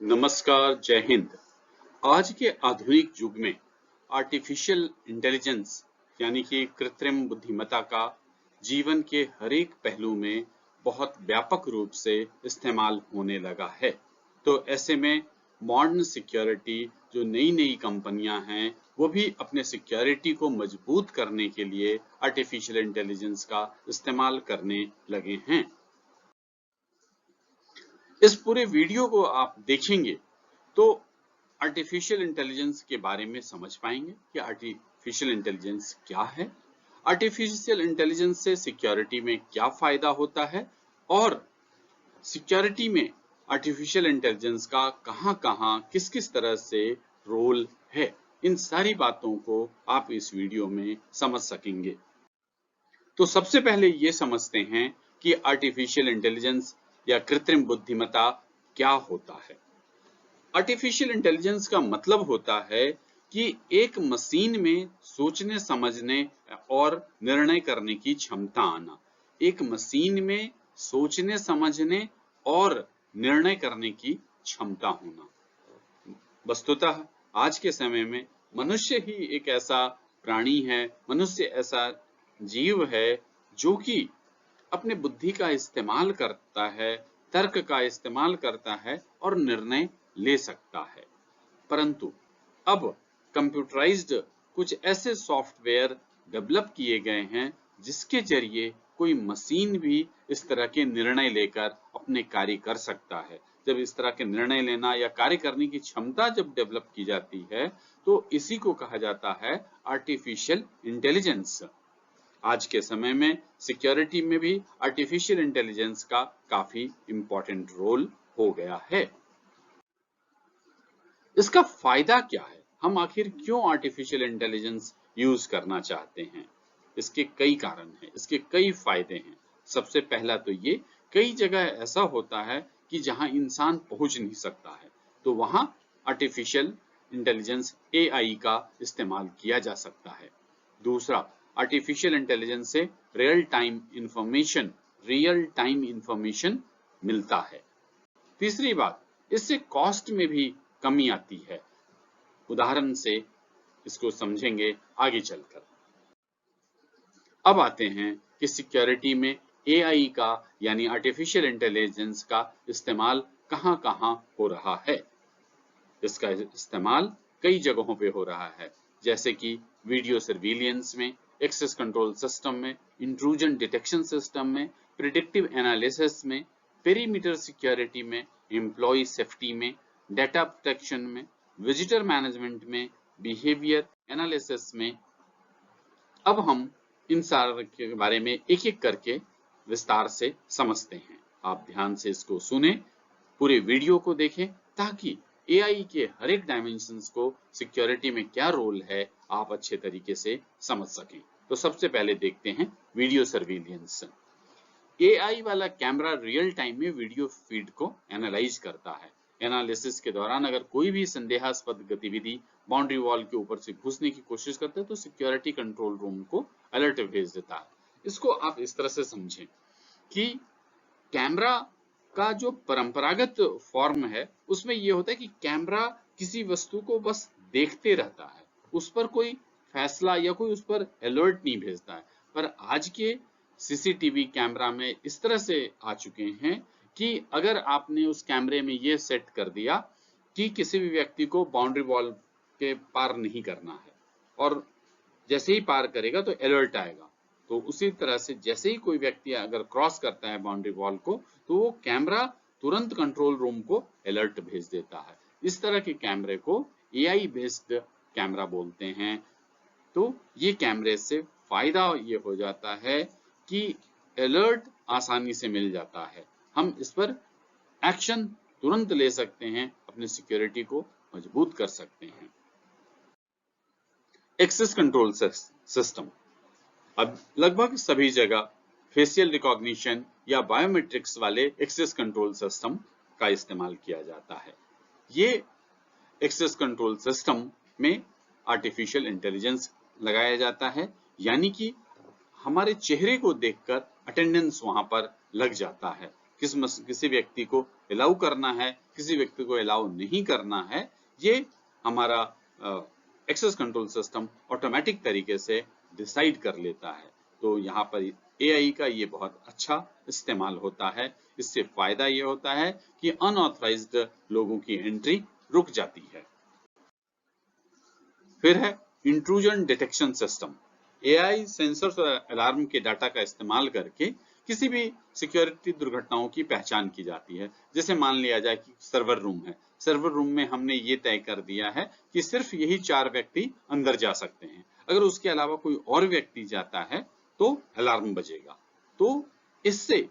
नमस्कार, जय हिंद। आज के आधुनिक युग में आर्टिफिशियल इंटेलिजेंस यानी कि कृत्रिम बुद्धिमत्ता का जीवन के हर एक पहलू में बहुत व्यापक रूप से इस्तेमाल होने लगा है। तो ऐसे में मॉडर्न सिक्योरिटी जो नई कंपनियां हैं वो भी अपने सिक्योरिटी को मजबूत करने के लिए आर्टिफिशियल इंटेलिजेंस का इस्तेमाल करने लगे हैं। इस पूरे वीडियो को आप देखेंगे तो आर्टिफिशियल इंटेलिजेंस के बारे में समझ पाएंगे कि आर्टिफिशियल इंटेलिजेंस क्या है, आर्टिफिशियल इंटेलिजेंस से सिक्योरिटी में क्या फायदा होता है और सिक्योरिटी में आर्टिफिशियल इंटेलिजेंस का कहां-कहां किस-किस तरह से रोल है। इन सारी बातों को आप इस वीडियो में समझ सकेंगे। तो सबसे पहले ये समझते हैं कि आर्टिफिशियल इंटेलिजेंस या कृत्रिम बुद्धिमत्ता क्या होता है। आर्टिफिशियल इंटेलिजेंस का मतलब होता है कि एक मशीन में सोचने समझने और निर्णय करने की क्षमता आना। एक मशीन में सोचने समझने और निर्णय करने की क्षमता होना। वस्तुतः आज के समय में मनुष्य ही एक ऐसा प्राणी है, मनुष्य ऐसा जीव है जो कि अपने बुद्धि का इस्तेमाल करता है, तर्क का इस्तेमाल करता है और निर्णय ले सकता है। परंतु अब कंप्यूटराइज्ड कुछ ऐसे सॉफ्टवेयर डेवलप किए गए हैं जिसके जरिए कोई मशीन भी इस तरह के निर्णय लेकर अपने कार्य कर सकता है। जब इस तरह के निर्णय लेना या कार्य करने की क्षमता जब डेवलप की जाती है तो इसी को कहा जाता है आर्टिफिशियल इंटेलिजेंस। आज के समय में सिक्योरिटी में भी आर्टिफिशियल इंटेलिजेंस का काफी इंपॉर्टेंट रोल हो गया है। इसका फायदा क्या है? हम आखिर क्यों आर्टिफिशियल इंटेलिजेंस यूज करना चाहते हैं? इसके कई कारण हैं, इसके कई फायदे हैं। सबसे पहला तो ये, कई जगह ऐसा होता है कि जहां इंसान पहुंच नहीं सकता है, तो वहां आर्टिफिशियल इंटेलिजेंस एआई का इस्तेमाल किया जा सकता है। दूसरा, आर्टिफिशियल इंटेलिजेंस से रियल टाइम इंफॉर्मेशन मिलता है। तीसरी बात, इससे कॉस्ट में भी कमी आती है। उदाहरण से इसको समझेंगे आगे चलकर। अब आते हैं कि सिक्योरिटी में एआई का यानी आर्टिफिशियल इंटेलिजेंस का इस्तेमाल कहां-कहां हो रहा है। इसका इस्तेमाल कई जगहों पे हो रहा है, जैसे कि वीडियो सर्विलियंस में, एक्सेस कंट्रोल सिस्टम में, इंट्रूजन डिटेक्शन सिस्टम में, प्रिडिक्टिव एनालिसिस में, पेरीमीटर सिक्योरिटी में, एम्प्लॉय सेफ्टी में, डेटा प्रोटेक्शन में, विजिटर मैनेजमेंट में, बिहेवियर एनालिसिस में। अब हम इन सारे के बारे में एक-एक करके विस्तार से समझते हैं। आप ध्यान से इसको सुने, पूरे वीडियो को देखें ताकि एआई के हर एक डायमेंशंस को सिक्योरिटी में क्या रोल है आप अच्छे तरीके से समझ सकें। तो सबसे पहले देखते हैं वीडियो सर्विलियंस। एआई वाला कैमरा रियल टाइम में वीडियो फीड को एनालाइज करता है। एनालिसिस के दौरान अगर कोई भी संदेहास्पद गतिविधि बाउंड्री वॉल के ऊपर से घुसने की कोशिश करता है तो सिक्योरिटी कंट्रोल रूम को अलर्ट भेज देता है। इसको आप इस तरह से समझें कि कैमरा का जो परंपरागत फॉर्म है उसमें यह होता है कि कैमरा किसी वस्तु को बस देखते रहता है, उस पर कोई फैसला या कोई उस पर अलर्ट नहीं भेजता है। पर आज के सीसीटीवी कैमरा में इस तरह से आ चुके हैं कि अगर आपने उस कैमरे में ये सेट कर दिया कि किसी भी व्यक्ति को बाउंड्री वॉल के पार नहीं करना है और जैसे ही पार करेगा तो अलर्ट आएगा, तो उसी तरह से जैसे ही कोई व्यक्ति अगर क्रॉस करता है बाउंड्री वॉल को तो वो कैमरा तुरंत कंट्रोल रूम को अलर्ट भेज देता है। इस तरह के कैमरे को एआई बेस्ड कैमरा बोलते हैं। तो ये कैमरे से फायदा ये हो जाता है कि अलर्ट आसानी से मिल जाता है, हम इस पर एक्शन तुरंत ले सकते हैं, अपनी सिक्योरिटी को मजबूत कर सकते हैं। एक्सेस कंट्रोल सिस्टम, अब लगभग सभी जगह फेशियल रिकॉग्निशन या बायोमेट्रिक्स वाले एक्सेस कंट्रोल सिस्टम का इस्तेमाल किया जाता है। ये एक्सेस कंट्रोल सिस्टम में आर्टिफिशियल इंटेलिजेंस लगाया जाता है, यानी कि हमारे चेहरे को देखकर अटेंडेंस वहां पर लग जाता है। किसी व्यक्ति को अलाउ करना है, किसी व्यक्ति को अलाउ नहीं करना है, ये हमारा एक्सेस कंट्रोल सिस्टम ऑटोमेटिक तरीके से डिसाइड कर लेता है। तो यहाँ पर AI का ये बहुत अच्छा इस्तेमाल होता है। इससे फायदा ये होता है कि अनऑथराइज्ड लोगों की एंट्री रुक जाती है। फिर है intrusion detection system. AI sensors और अलार्म के डाटा का इस्तेमाल करके किसी भी सिक्योरिटी दुर्घटनाओं की पहचान की जाती है। जैसे मान लिया जाए कि सर्वर रूम है, सर्वर रूम में हमने ये तय कर दिया है कि सिर्फ यही 4 व्यक्ति अंदर जा सकते हैं। अगर उसके अलावा कोई और व्यक्ति जाता है तो अलार्म बजेगा। तो इससे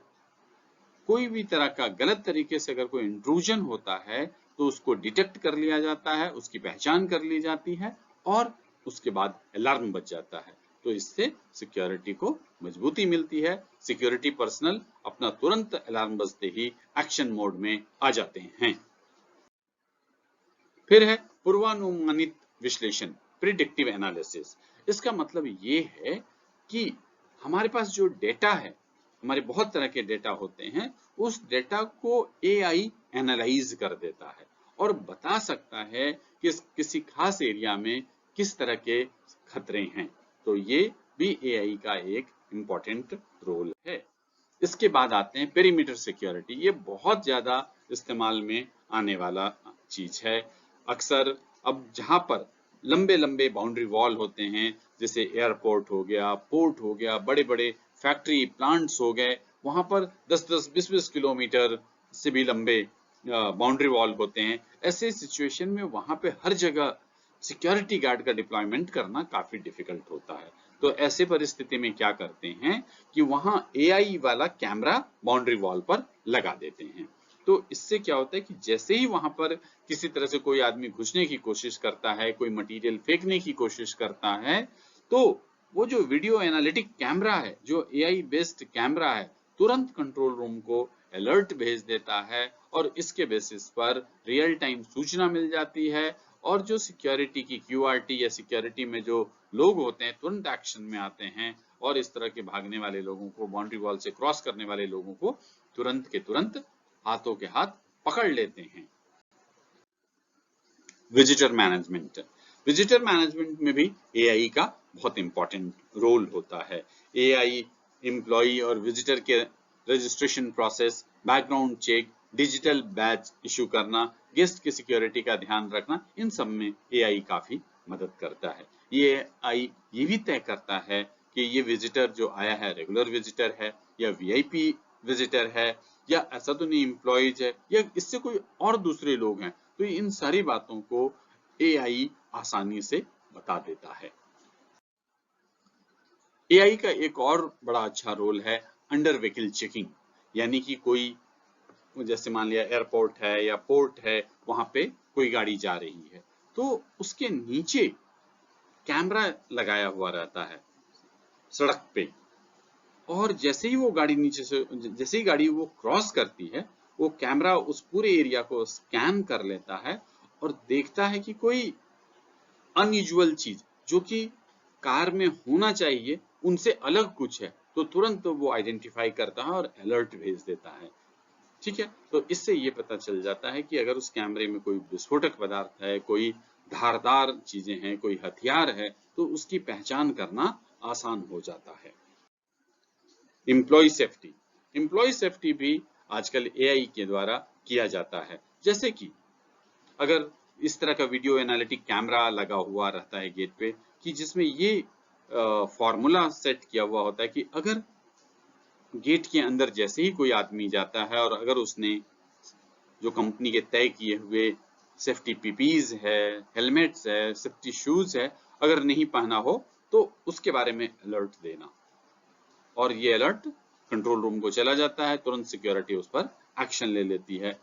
कोई भी तरह का गलत तरीके से अगर कोई इंट्रूजन होता है तो उसको डिटेक्ट कर लिया जाता है, उसकी पहचान कर ली जाती है और उसके बाद अलार्म बज जाता है। तो इससे सिक्योरिटी को मजबूती मिलती है। सिक्योरिटी पर्सनल अपना तुरंत अलार्म बजते ही एक्शन मोड में आ जाते हैं। फिर है पूर्वानुमानित विश्लेषण, प्रिडिक्टिव एनालिसिस। इसका मतलब ये है कि हमारे पास जो डेटा है, हमारे बहुत तरह के डेटा होते हैं, उस डेटा को AI एनालाइज कर देता है और बता सकता है कि किसी खास एरिया में किस तरह के खतरे हैं। तो ये भी AI का एक इम्पोर्टेंट रोल है। इसके बाद आते हैं पेरीमीटर सिक्योरिटी। ये बहुत ज्यादा इस्तेमाल में आने वाला चीज है। अक्सर अब जहां पर लंबे लंबे बाउंड्री वॉल होते हैं, जैसे एयरपोर्ट हो गया, पोर्ट हो गया, बड़े बड़े फैक्ट्री प्लांट्स हो गए, वहां पर 10-10, 20-20 किलोमीटर से भी लंबे बाउंड्री वॉल होते हैं। ऐसे सिचुएशन में वहां पे हर जगह सिक्योरिटी गार्ड का डिप्लॉयमेंट करना काफी डिफिकल्ट होता है। तो ऐसे परिस्थिति में क्या करते हैं कि वहां AI वाला कैमरा बाउंड्री वॉल पर लगा देते हैं। तो इससे क्या होता है कि जैसे ही वहां पर किसी तरह से कोई आदमी घुसने की कोशिश करता है, कोई मटेरियल फेंकने की कोशिश करता है, तो वो जो वीडियो एनालिटिक कैमरा है, जो AI बेस्ड कैमरा है, तुरंत कंट्रोल रूम को अलर्ट भेज देता है और इसके बेसिस पर रियल टाइम सूचना मिल जाती है और जो सिक्योरिटी की QRT या सिक्योरिटी में जो लोग होते हैं तुरंत एक्शन में आते हैं और इस तरह के भागने वाले लोगों को, बाउंड्री वॉल से क्रॉस करने वाले लोगों को तुरंत के तुरंत हाथों के हाथ पकड़ लेते हैं। Visitor management. विजिटर मैनेजमेंट में भी AI का बहुत इंपॉर्टेंट रोल होता है। AI एम्प्लॉय और विजिटर के registration process, background check, digital badge issue करना, गेस्ट की सिक्योरिटी का ध्यान रखना, इन सब में AI काफी मदद करता है। ये AI ये भी तय करता है कि ये विजिटर जो आया है रेगुलर विजिटर है या VIP विजिटर है या ऐसा तो नहीं एम्प्लॉयज है या इससे कोई और दूसरे लोग हैं। तो इन सारी बातों को AI आसानी से बता देता है। AI का एक और बड़ा अच्छा रोल है अंडर व्हीकल चेकिंग, यानी कि कोई जैसे मान लिया एयरपोर्ट है या पोर्ट है, वहां पे कोई गाड़ी जा रही है तो उसके नीचे कैमरा लगाया हुआ रहता है सड़क पे, और जैसे ही वो गाड़ी नीचे से, जैसे ही गाड़ी वो क्रॉस करती है, वो कैमरा उस पूरे एरिया को स्कैन कर लेता है और देखता है कि कोई अनयूजुअल चीज जो कि कार में होना चाहिए उनसे अलग कुछ है, तो तुरंत वो आइडेंटिफाई करता है और अलर्ट भेज देता है। ठीक है, तो इससे ये पता चल जाता है कि अगर उस कैमरे में कोई विस्फोटक पदार्थ है, कोई धारदार चीजें हैं, कोई हथियार है, तो उसकी पहचान करना आसान हो जाता है। Employ safety. एम्प्लॉय सेफ्टी भी आजकल AI के द्वारा किया जाता है। जैसे कि अगर इस तरह का वीडियो एनालिटिक कैमरा लगा हुआ रहता है गेट पे, कि जिसमें ये फॉर्मूला सेट किया हुआ होता है कि अगर गेट के अंदर जैसे ही कोई आदमी जाता है और अगर उसने जो कंपनी के तय किए हुए सेफ्टी PPEs है, हेलमेट्स है, सेफ्टी शूज है, अगर नहीं पहना हो तो उसके बारे में अलर्ट देना, और ये अलर्ट कंट्रोल रूम को चला जाता है, तुरंत सिक्योरिटी उस पर एक्शन ले लेती है।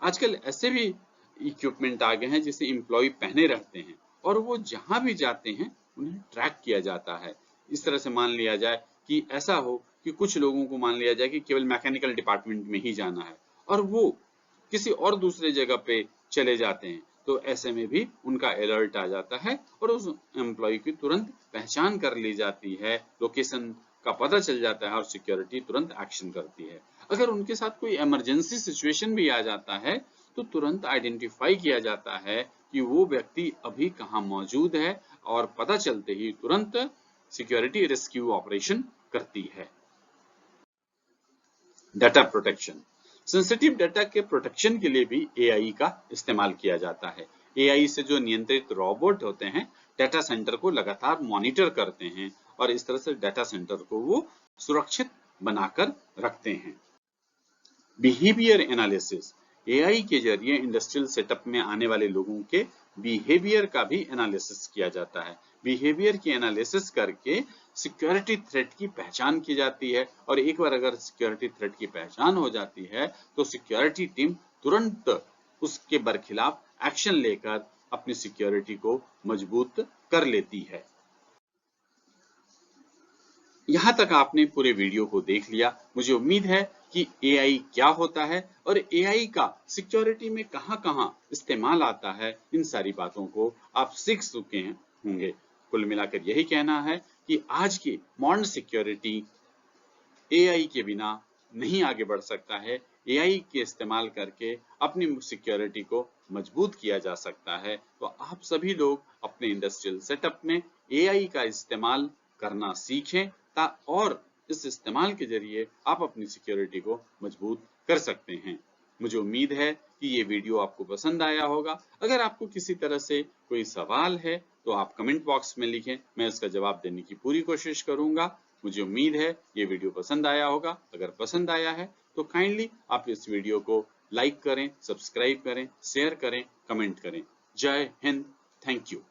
आजकल ऐसे भी इक्विपमेंट आ गए हैं जिसे एम्प्लॉय पहने रहते हैं और वो जहां भी जाते हैं उन्हें ट्रैक किया जाता है। इस तरह से मान लिया जाए कि ऐसा हो कि कुछ लोगों को मान लिया जाए कि केवल मैकेनिकल डिपार्टमेंट में ही जाना है और वो किसी और दूसरे जगह पे चले जाते हैं, तो ऐसे में भी उनका अलर्ट आ जाता है और उस एम्प्लॉय की तुरंत पहचान कर ली जाती है, लोकेशन का पता चल जाता है और सिक्योरिटी तुरंत एक्शन करती है। अगर उनके साथ कोई इमरजेंसी सिचुएशन भी आ जाता है तो तुरंत आइडेंटिफाई किया जाता है कि वो व्यक्ति अभी कहाँ मौजूद है और पता चलते ही तुरंत सिक्योरिटी रेस्क्यू ऑपरेशन करती है। डाटा प्रोटेक्शन, सेंसिटिव डाटा के प्रोटेक्शन के लिए भी एआई का इस्तेमाल किया जाता है। एआई से जो नियंत्रित रोबोट होते हैं डाटा सेंटर को लगातार मॉनिटर करते हैं और इस तरह से डाटा सेंटर को वो सुरक्षित बनाकर रखते हैं। बिहेवियर एनालिसिस, एआई के जरिए इंडस्ट्रियल सेटअप में आने वाले लोगों के बिहेवियर का भी एनालिसिस किया जाता है। बिहेवियर की एनालिसिस करके सिक्योरिटी थ्रेट की पहचान की जाती है और एक बार अगर सिक्योरिटी थ्रेट की पहचान हो जाती है तो सिक्योरिटी टीम तुरंत उसके बरखिलाफ एक्शन लेकर अपनी सिक्योरिटी को मजबूत कर लेती है। यहाँ तक आपने पूरे वीडियो को देख लिया। मुझे उम्मीद है कि एआई क्या होता है और एआई का सिक्योरिटी में कहाँ-कहाँ इस्तेमाल आता है, इन सारी बातों को आप सीख चुके होंगे। कुल मिलाकर यही कहना है कि आज की मॉडर्न सिक्योरिटी एआई के बिना नहीं आगे बढ़ सकता है। एआई के इस्तेमाल करके अपनी सिक्योरिटी को मजबूत किया जा सकता है। तो आप सभी लोग अपने इंडस्ट्रियल सेटअप में एआई का इस्तेमाल करना सीखें और इस इस्तेमाल के जरिए आप अपनी सिक्योरिटी को मजबूत कर सकते हैं। मुझे उम्मीद है कि ये वीडियो आपको पसंद आया होगा। अगर आपको किसी तरह से कोई सवाल है तो आप कमेंट बॉक्स में लिखें, मैं उसका जवाब देने की पूरी कोशिश करूंगा। मुझे उम्मीद है ये वीडियो पसंद आया होगा। अगर पसंद आया है तो काइंडली आप इस वीडियो को लाइक करें, सब्सक्राइब करें, शेयर करें, कमेंट करें। जय हिंद, थैंक यू।